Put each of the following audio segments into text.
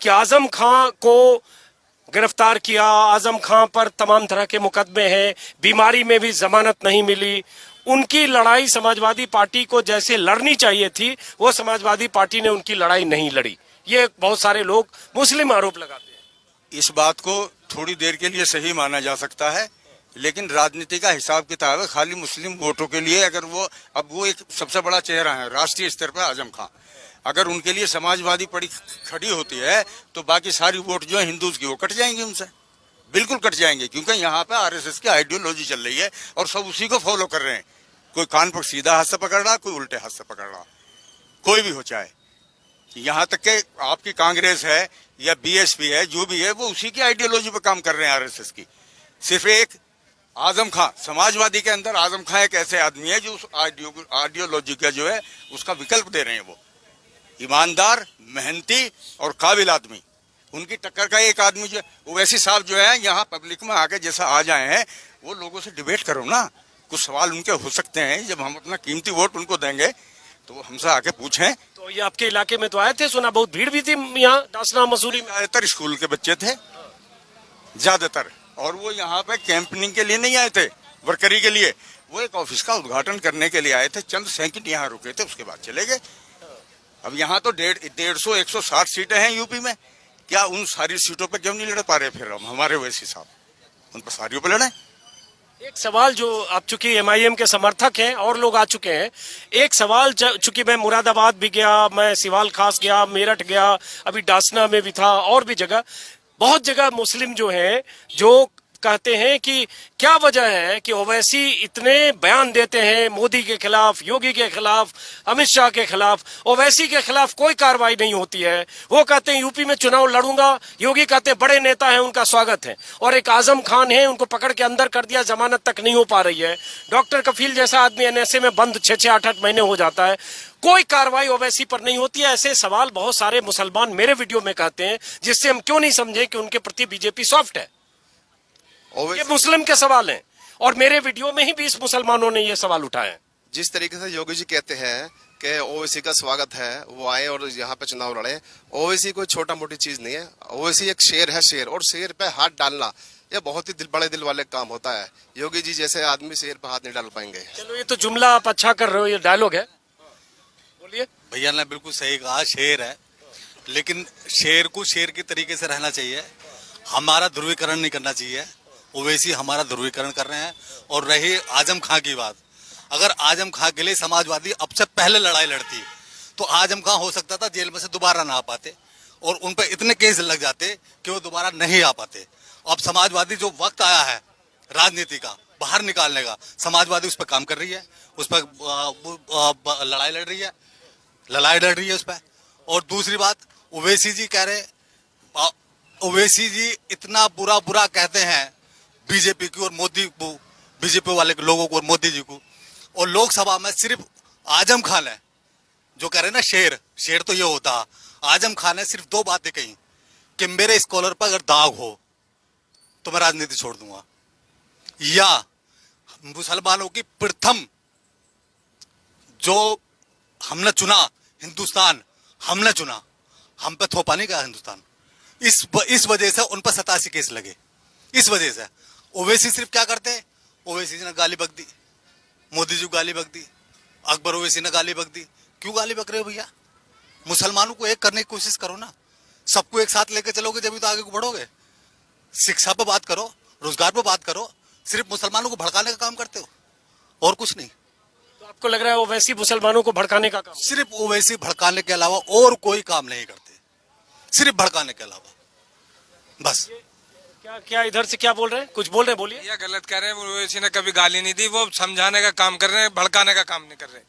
कि आजम खां को गिरफ्तार किया, आजम खां पर तमाम तरह के मुकदमे हैं, बीमारी में भी जमानत नहीं मिली। उनकी लड़ाई समाजवादी पार्टी को जैसे लड़नी चाहिए थी, वो समाजवादी पार्टी ने उनकी लड़ाई नहीं लड़ी। ये बहुत सारे लोग मुस्लिम आरोप लगाते हैं। इस बात को थोड़ी देर के लिए सही माना जा सकता है, लेकिन राजनीति का हिसाब किताब है खाली मुस्लिम वोटों के लिए। अगर वो एक सबसे बड़ा चेहरा है राष्ट्रीय स्तर पर आजम खां, अगर उनके लिए समाजवादी पड़ी खड़ी होती है तो बाकी सारी वोट जो है हिंदूज की वो कट जाएंगे, उनसे बिल्कुल कट जाएंगे। क्योंकि यहाँ पे आरएसएस की आइडियोलॉजी चल रही है और सब उसी को फॉलो कर रहे हैं। कोई कान पर सीधा हाथ से पकड़ रहा, कोई उल्टे हाथ से पकड़ रहा, कोई भी हो चाहे। यहाँ तक के आपकी कांग्रेस है या बीएसपी है, जो भी है वो उसी की आइडियोलॉजी पर काम कर रहे हैं आरएसएस की। सिर्फ एक आजम खां, समाजवादी के अंदर आजम खां एक ऐसे आदमी है जो उस आइडियोलॉजी का जो है उसका विकल्प दे रहे हैं। वो ईमानदार, मेहनती और काबिल आदमी, उनकी टक्कर का एक आदमी जो ओवैसी साहब जो है यहाँ पब्लिक में आके जैसा आ जाए हैं, वो लोगों से डिबेट करो ना। कुछ सवाल उनके हो सकते हैं, जब हम अपना कीमती वोट उनको देंगे तो वो हमसे आके पूछें। तो ये आपके इलाके में तो आए थे, सुना बहुत भीड़ भी थी यहाँ डासना मसूरी में। ज्यादातर स्कूल के बच्चे थे, ज्यादातर, और वो यहाँ पे कैंपनिंग के लिए नहीं आए थे, वर्करी के लिए। वो एक ऑफिस का उद्घाटन करने के लिए आए थे, चंद सेकंड यहाँ रुके थे, उसके बाद चले गए। अब यहाँ तो 150 160 सीटें हैं यूपी में, क्या उन सारी सीटों पे क्यों नहीं लड़ पा रहे फिर हम? हमारे वैसे साहब उन पर सारियों पे लड़े। एक सवाल जो आप चूंकि एमआईएम के समर्थक हैं और लोग आ चुके हैं, एक सवाल चूंकि मैं मुरादाबाद भी गया, मैं सिवाल खास गया, मेरठ गया, अभी डासना में भी था और भी जगह, बहुत जगह मुस्लिम जो हैं जो कहते हैं कि क्या वजह है कि ओवैसी इतने बयान देते हैं मोदी के खिलाफ, योगी के खिलाफ, अमित शाह के खिलाफ, ओवैसी के खिलाफ कोई कार्रवाई नहीं होती है। वो कहते हैं यूपी में चुनाव लड़ूंगा, योगी कहते हैं बड़े नेता हैं उनका स्वागत है, और एक आजम खान है उनको पकड़ के अंदर कर दिया, जमानत तक नहीं हो पा रही है। डॉक्टर कफील जैसा आदमी एनएसए में बंद 6-6 8-8 महीने हो जाता है, कोई कार्रवाई ओवैसी पर नहीं होती है। ऐसे सवाल बहुत सारे मुसलमान मेरे वीडियो में कहते हैं, जिससे हम क्यों नहीं समझे कि उनके प्रति बीजेपी सॉफ्ट है। ये मुस्लिम के सवाल हैं और मेरे वीडियो में ही 20 मुसलमानों ने ये सवाल उठाए। जिस तरीके से योगी जी कहते हैं कि ओवैसी का स्वागत है, वो आए और यहाँ पे चुनाव लड़े, ओवैसी कोई छोटा मोटी चीज नहीं है। ओवैसी एक शेर है, शेर, और शेर पे हाथ डालना ये बहुत ही बड़े दिल वाले काम होता है। योगी जी जैसे आदमी शेर पे हाथ नहीं डाल पाएंगे। चलो ये तो जुमला आप अच्छा कर रहे हो, ये डायलॉग है, बोलिए। भैया ने बिल्कुल सही कहा, शेर है, लेकिन शेर को शेर के तरीके से रहना चाहिए। हमारा ध्रुवीकरण नहीं करना चाहिए। ओवैसी हमारा ध्रुवीकरण कर रहे हैं। और रही आजम खां की बात, अगर आजम खां के लिए समाजवादी अब से पहले लड़ाई लड़ती तो आजम खां हो सकता था जेल में से दोबारा ना आ पाते और उन पर इतने केस लग जाते कि वो दोबारा नहीं आ पाते। अब समाजवादी जो वक्त आया है राजनीति का बाहर निकालने का, समाजवादी उस पर काम कर रही है, उस पर लड़ाई लड़ रही है उस पर। और दूसरी बात, ओवैसी जी कह रहे, ओवैसी जी इतना बुरा कहते हैं बीजेपी की और मोदी को, बीजेपी वाले लोगों को और मोदी जी को, और लोकसभा में सिर्फ आजम खान है जो कह रहे हैं ना शेर तो ये होता। आजम खान ने सिर्फ 2 बातें कही कि मेरे स्कॉलर पर अगर दाग हो तो मैं राजनीति छोड़ दूंगा, या मुसलमानों की प्रथम जो हमने चुना हिंदुस्तान, हमने चुना, हम पे थोपा नहीं गया हिंदुस्तान। इस वजह से उन पर 87 केस लगे। इस वजह से ओवैसी सिर्फ क्या करते हैं, ओवैसी ने गाली बक दी, मोदी जी को गाली बक दी, अकबर ओवैसी ने गाली बक दी। क्यों गाली बक रहे हो भैया? मुसलमानों को एक करने की कोशिश करो ना, सबको एक साथ लेकर चलोगे जब तो आगे को बढ़ोगे। शिक्षा पे बात करो, रोजगार पे बात करो, सिर्फ मुसलमानों को भड़काने का काम करते हो और कुछ नहीं। तो आपको लग रहा है ओवैसी मुसलमानों को भड़काने का काम? सिर्फ ओवैसी भड़काने के अलावा और कोई काम नहीं करते, सिर्फ भड़काने के अलावा बस। क्या इधर से क्या बोल रहे हैं, कुछ बोल रहे हैं, बोलिए। ये गलत कह रहे हैं, ओवैसी ने कभी गाली नहीं दी, वो समझाने का काम कर रहे हैं, भड़काने का काम नहीं कर रहे।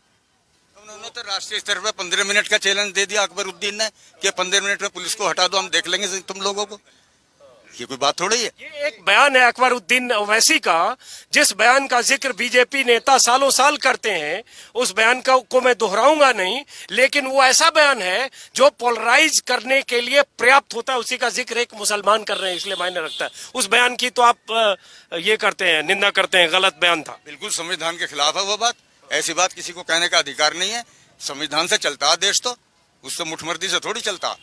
उन्होंने तो राष्ट्रीय स्तर पर 15 मिनट का चैलेंज दे दिया अकबरुद्दीन ने कि 15 मिनट में पुलिस को हटा दो, हम देख लेंगे तुम लोगों को। ये कोई बात थोड़ी है। ये एक बयान है अकबरुद्दीन ओवैसी का, जिस बयान का जिक्र बीजेपी नेता सालों साल करते हैं। उस बयान को मैं दोहराऊंगा नहीं, लेकिन वो ऐसा बयान है जो पोलराइज करने के लिए पर्याप्त होता है। उसी का जिक्र एक मुसलमान कर रहे हैं, इसलिए मायने रखता है। उस बयान की तो आप ये करते हैं, निंदा करते हैं, गलत बयान था। बिल्कुल संविधान के खिलाफ है वो बात। ऐसी बात किसी को कहने का अधिकार नहीं है। संविधान से चलता है देश, तो उससे मुठमर्दी से थोड़ी चलता।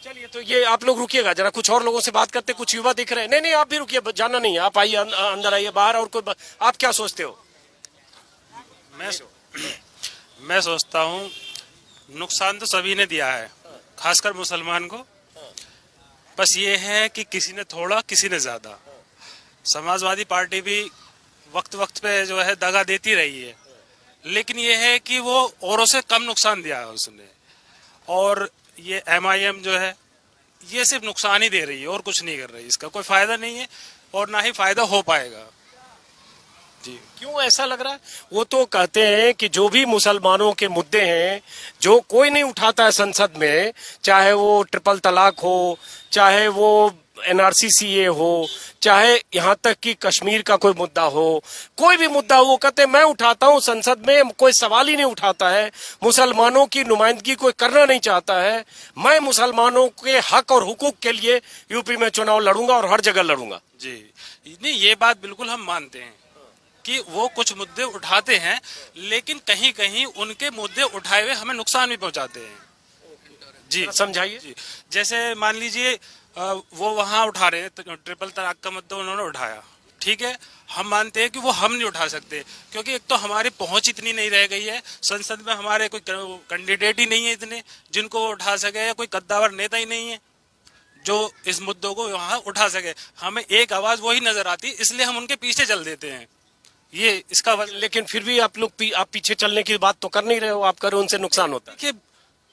चलिए, तो ये आप लोग रुकिएगा जरा, कुछ और लोगों से बात करते, कुछ युवा दिख रहे हैं। नहीं नहीं, आप भी रुकिए, जाना नहीं है, आप आइए, अंदर आइए, बाहर। और कोई आप क्या सोचते हो? मैं सोचता हूँ नुकसान तो सभी ने दिया है, खासकर मुसलमान को। बस ये है कि किसी ने थोड़ा, किसी ने ज्यादा। समाजवादी पार्टी भी वक्त वक्त पे जो है दगा देती रही है, लेकिन ये है कि वो औरों से कम नुकसान दिया है उसने। और ये MIM जो है ये सिर्फ नुकसान ही दे रही है और कुछ नहीं कर रही। इसका कोई फायदा नहीं है और ना ही फायदा हो पाएगा। जी, क्यों ऐसा लग रहा है? वो तो कहते हैं कि जो भी मुसलमानों के मुद्दे हैं जो कोई नहीं उठाता है संसद में, चाहे वो ट्रिपल तलाक हो, चाहे वो NRC CA हो, चाहे यहाँ तक कि कश्मीर का कोई मुद्दा हो, कोई भी मुद्दा हो, वो कहते हैं मैं उठाता हूँ संसद में, कोई सवाल ही नहीं उठाता है, मुसलमानों की नुमाइंदगी कोई करना नहीं चाहता है, मैं मुसलमानों के हक और हुकूक के लिए यूपी में चुनाव लड़ूंगा और हर जगह लड़ूंगा। जी, नहीं, ये बात बिल्कुल हम मानते हैं कि वो कुछ मुद्दे उठाते हैं, लेकिन कहीं कहीं उनके मुद्दे उठाए हुए हमें नुकसान भी पहुंचाते हैं। जी, समझाइए। जी, जैसे मान लीजिए वो वहां उठा रहे हैं, तो ट्रिपल तलाक का मुद्दा उन्होंने उठाया, ठीक है, हम मानते हैं कि वो हम नहीं उठा सकते, क्योंकि एक तो हमारी पहुंच इतनी नहीं रह गई है, संसद में हमारे कोई कैंडिडेट ही नहीं है इतने जिनको वो उठा सके, या कोई कद्दावर नेता ही नहीं है जो इस मुद्दों को वहां उठा सके। हमें एक आवाज वही नजर आती, इसलिए हम उनके पीछे चल देते हैं। ये इसका लेकिन फिर भी आप लोग आप पीछे चलने की बात तो कर नहीं रहे हो, आप कर रहे हो उनसे नुकसान होता है। देखिए,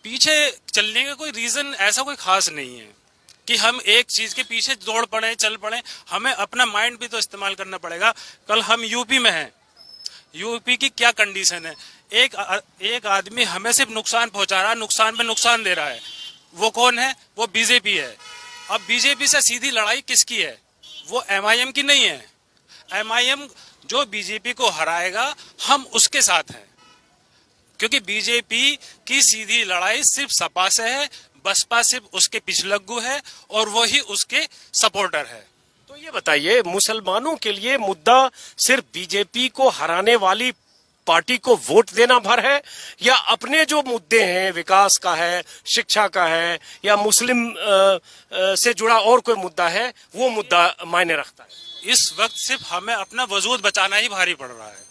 पीछे चलने का कोई रीजन ऐसा कोई खास नहीं है कि हम एक चीज के पीछे दौड़ पड़े, चल पड़े। हमें अपना माइंड भी तो इस्तेमाल करना पड़ेगा। कल हम यूपी में हैं, यूपी की क्या कंडीशन है, एक आदमी हमें सिर्फ नुकसान पहुंचा रहा है, नुकसान पे नुकसान दे रहा है। वो कौन है? वो बीजेपी है। अब बीजेपी से सीधी लड़ाई किसकी है? वो MIM की नहीं है। MIM जो बीजेपी को हराएगा, हम उसके साथ हैं, क्योंकि बीजेपी की सीधी लड़ाई सिर्फ सपा से है, बसपा सिर्फ उसके पिछलग्गू है और वही उसके सपोर्टर है। तो ये बताइए, मुसलमानों के लिए मुद्दा सिर्फ बीजेपी को हराने वाली पार्टी को वोट देना भर है, या अपने जो मुद्दे हैं, विकास का है, शिक्षा का है, या मुस्लिम से जुड़ा और कोई मुद्दा है, वो मुद्दा मायने रखता है? इस वक्त सिर्फ हमें अपना वजूद बचाना ही भारी पड़ रहा है।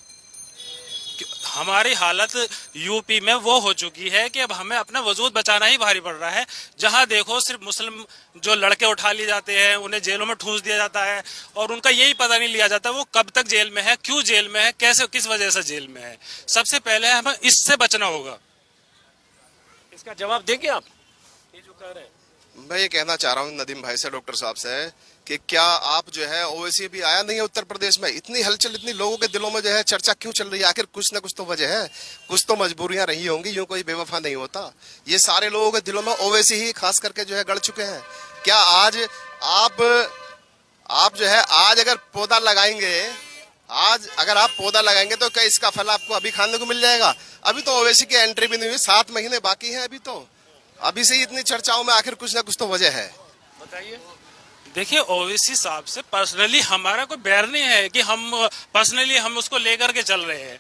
हमारी हालत यूपी में वो हो चुकी है कि अब हमें अपना वजूद बचाना ही भारी पड़ रहा है। जहां देखो सिर्फ मुस्लिम जो लड़के उठा लिए जाते हैं, उन्हें जेलों में ठूस दिया जाता है, और उनका यही पता नहीं लिया जाता वो कब तक जेल में है, क्यों जेल में है, कैसे, किस वजह से जेल में है। सबसे पहले हमें इससे बचना होगा। इसका जवाब देंगे आप? ये जो कह रहे हैं, मैं ये कहना चाह रहा हूँ नदीम भाई से, डॉक्टर साहब से, कि क्या आप जो है ओवैसी भी आया नहीं है उत्तर प्रदेश में, इतनी हलचल, इतनी लोगों के दिलों में जो है चर्चा क्यों चल रही है? आखिर कुछ ना कुछ तो वजह है, कुछ तो मजबूरियां रही होंगी, यूं कोई बेवफा नहीं होता। ये सारे लोगों के दिलों में ओवैसी ही खास करके जो है गड़ चुके हैं। क्या आज आप जो है आज अगर पौधा लगाएंगे, आज अगर आप पौधा लगाएंगे तो क्या इसका फल आपको अभी खाने को मिल जाएगा? अभी तो ओवैसी की एंट्री भी नहीं हुई, 7 महीने बाकी है अभी से ही इतनी चर्चाओं में आखिर कुछ ना कुछ तो वजह है। बताइए। देखिए, ओवैसी साहब से पर्सनली हमारा कोई बैर नहीं है कि हम पर्सनली हम उसको लेकर के चल रहे हैं,